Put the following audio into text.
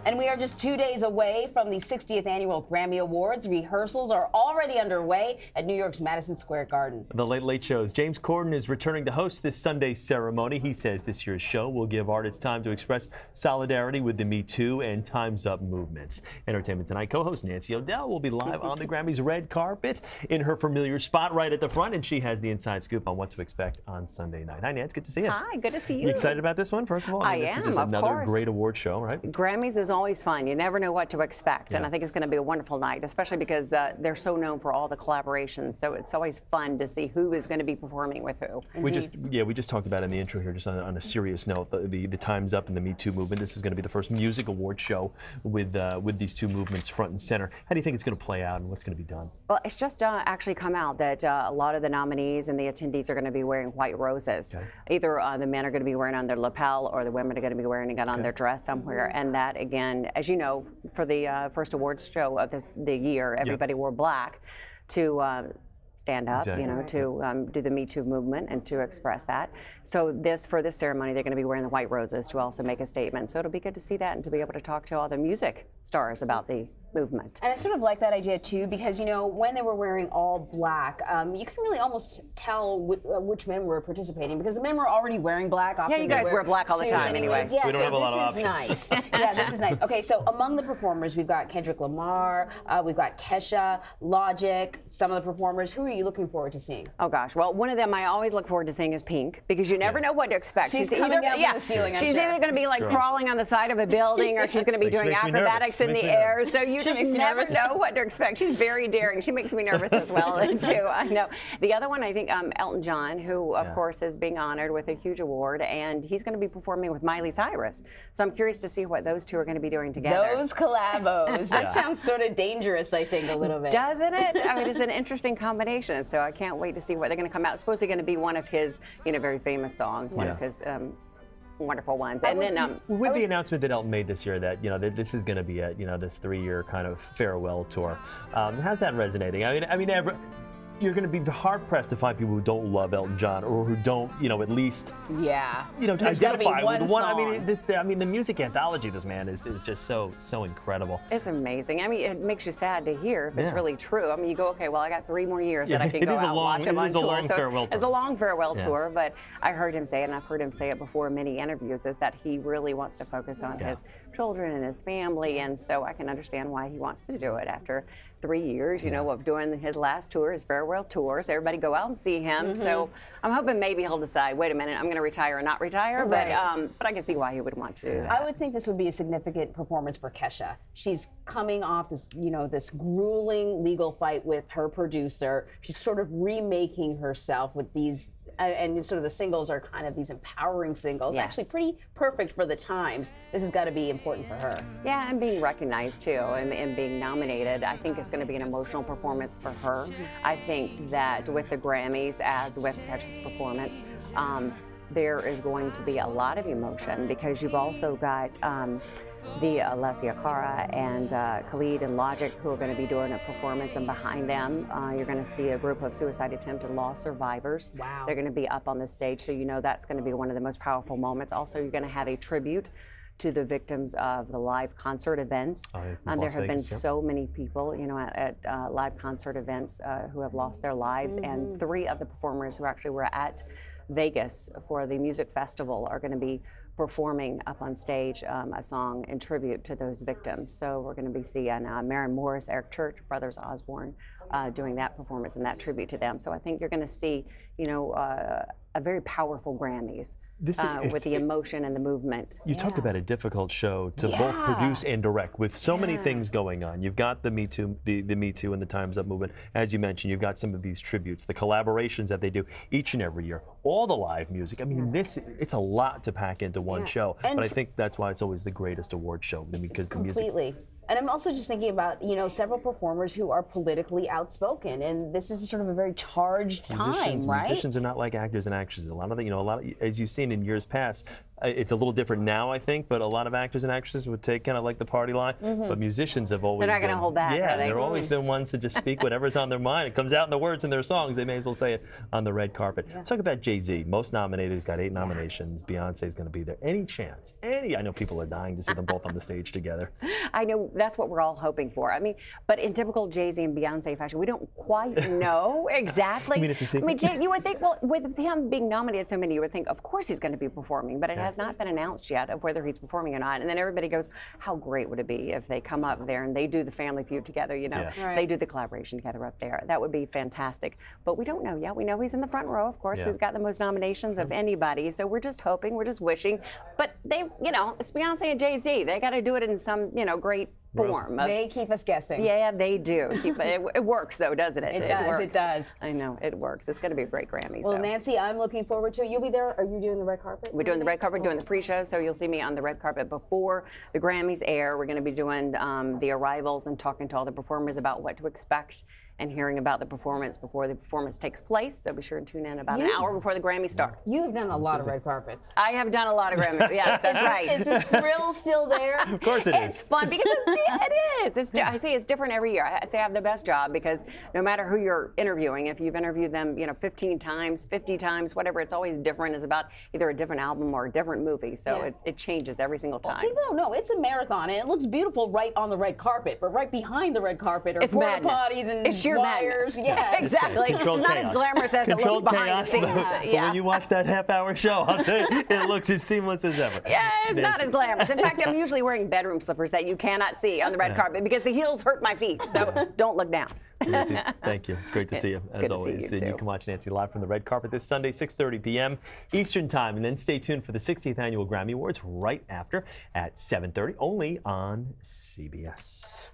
And we are just 2 days away from the 60th Annual Grammy Awards. Rehearsals are already underway at New York's Madison Square Garden. The Late Late Show's James Corden is returning to host this Sunday's ceremony. He says this year's show will give artists time to express solidarity with the Me Too and Time's Up movements. Entertainment Tonight co-host Nancy O'Dell will be live on the Grammys red carpet in her familiar spot right at the front, and she has the inside scoop on what to expect on Sunday night. Hi, Nancy. Good to see you. Hi, good to see you. You excited about this one, first of all? I this am, is just of another course. great award show, right? Grammys is always fun. You never know what to expect, and Yeah. I think it's going to be a wonderful night, especially because they're so known for all the collaborations. So it's always fun to see who is going to be performing with who. We just talked about in the intro here, just on a serious note, the Time's Up and the Me Too movement. This is going to be the first music award show with these two movements front and center. How do you think it's going to play out, and what's going to be done? Well, it's just actually come out that a lot of the nominees and the attendees are going to be wearing white roses. Okay. Either the men are going to be wearing on their lapel, or the women are going to be wearing it on their dress somewhere. And that, again, as you know, for the first awards show of the year, everybody wore black to stand up, you know, to do the Me Too movement and to express that. So for this ceremony, they're going to be wearing the white roses to also make a statement. So it'll be good to see that and to be able to talk to all the music stars about the movement. And I sort of like that idea too, because, you know, when they were wearing all black, you can really almost tell which men were participating, because the men were already wearing black. Often yeah, you guys wear black all the time anyway. Yeah, we don't have a lot of options. Nice. Yeah, this is nice. Okay, so among the performers, we've got Kendrick Lamar, we've got Kesha, Logic, some of the performers. Who are you looking forward to seeing? Oh gosh, well, one of them I always look forward to seeing is Pink, because you never know what to expect. She's coming down from the ceiling, I'm She's sure. either going to be like crawling on the side of a building, or she's going to be doing acrobatics in the air. So you just never know what to expect. She's very daring. She makes me nervous as well, too. I know. The other one, I think, Elton John, who, of course, is being honored with a huge award, and he's going to be performing with Miley Cyrus. So I'm curious to see what those two are going to be doing together. Those collabos. That sounds sort of dangerous, I think, a little bit. Doesn't it? I mean, it's an interesting combination. So I can't wait to see what they're going to come out. It's supposedly going to be one of his, you know, very famous songs, one of his wonderful ones. And then with the announcement that Elton made this year that, you know, that this is going to be a, you know, this 3-year kind of farewell tour, how's that resonating? I mean, you're going to be hard pressed to find people who don't love Elton John, or who don't, you know, at least, you know, identify with one. I mean, the music anthology of this man is just so incredible. It's amazing. I mean, it makes you sad to hear if it's really true. I mean, you go, okay, well, I got 3 more years that I can go out and watch him on tour. It's a long farewell tour, but I heard him say it, and I've heard him say it before in many interviews, is that he really wants to focus on his children and his family, and so I can understand why he wants to do it after 3 years, you know, of doing his last tour, his farewell tour. So everybody go out and see him. So I'm hoping maybe he'll decide, wait a minute, I'm going to retire or not retire. But I can see why he would want to do that. I would think this would be a significant performance for Kesha. She's coming off this, you know, this grueling legal fight with her producer. She's sort of remaking herself with these, and sort of the singles are kind of these empowering singles. Actually pretty perfect for the times. This has got to be important for her. Yeah, and being recognized too, and being nominated. I think it's going to be an emotional performance for her. I think that with the Grammys, as with Kesha's performance, there is going to be a lot of emotion, because you've also got the Alessia Cara and Khalid and Logic, who are going to be doing a performance, and behind them you're going to see a group of suicide attempt and loss survivors. Wow. They're going to be up on the stage, so you know that's going to be one of the most powerful moments. Also, you're going to have a tribute to the victims of the live concert events. There have been so many people, you know, at live concert events who have lost their lives, and 3 of the performers who actually were at Vegas for the music festival are going to be performing up on stage a song in tribute to those victims. So we're going to be seeing Maren Morris, Eric Church, Brothers Osborne doing that performance and that tribute to them. So I think you're going to see, you know, a very powerful Grammys. With the emotion and the movement. You talked about a difficult show to both produce and direct, with so many things going on. You've got the Me Too, the Me Too and the Time's Up movement. As you mentioned, you've got some of these tributes, the collaborations that they do each and every year, all the live music. I mean, it's a lot to pack into one show, but I think that's why it's always the greatest award show, because the music. And I'm also just thinking about, you know, several performers who are politically outspoken, and this is sort of a very charged time, right? Musicians are not like actors and actresses. A lot of, as you've seen in years past, it's a little different now, I think, but a lot of actors and actresses would take kind of like the party line. But musicians have always They're not going to hold back. Yeah, they've always been ones to just speak whatever's on their mind. It comes out in the words in their songs. They may as well say it on the red carpet. Let's talk about Jay-Z. Most nominated. He's got 8 nominations. Beyonce's going to be there. Any chance? I know people are dying to see them both on the stage together. I know. That's what we're all hoping for. I mean, but in typical Jay-Z and Beyonce fashion, we don't quite know exactly. You mean it's a secret? I mean, you would think, well, with him being nominated so many, you would think, of course he's going to be performing, but it has not been announced yet of whether he's performing or not. And then everybody goes, how great would it be if they come up there and they do the Family Feud together, you know, they do the collaboration together up there. That would be fantastic. But we don't know yet. We know he's in the front row, of course. He's got the most nominations of anybody. So we're just hoping, we're just wishing. But they, you know, it's Beyonce and Jay-Z. They got to do it in some, you know, great form. They keep us guessing. Yeah, they do. It works, though, doesn't it? It does. It does. I know. It works. It's going to be a great Grammys. Well, though. Nancy, I'm looking forward to it. You'll be there. Are you doing the red carpet? We're doing the red carpet, doing the pre-show, so you'll see me on the red carpet before the Grammys air. We're going to be doing the arrivals and talking to all the performers about what to expect and hearing about the performance before the performance takes place. So be sure to tune in about an hour before the Grammys start. You have done a lot of red carpets. I have done a lot of Grammys. Yes, that's right. Is the thrill still there? Of course it is. It's fun because it is. I say it's different every year. I say I have the best job because no matter who you're interviewing, if you've interviewed them, you know, 15 times, 50 times, whatever, it's always different. It's about either a different album or a different movie. So it changes every single time. People don't know. It's a marathon, and it looks beautiful right on the red carpet, but right behind the red carpet are porta potties and it's sheer wires. Madness. Yeah, exactly. It's not as glamorous as it looks behind the scenes. But when you watch that half-hour show, I'll tell you, it looks as seamless as ever. Yeah, it's not as glamorous. In fact, I'm usually wearing bedroom slippers that you cannot see on the red carpet because the heels hurt my feet. So don't look down. Nancy, thank you. Great to see you, as always. You can watch Nancy live from the red carpet this Sunday, 6:30 p.m. Eastern Time. And then stay tuned for the 60th Annual Grammy Awards right after at 7:30, only on CBS.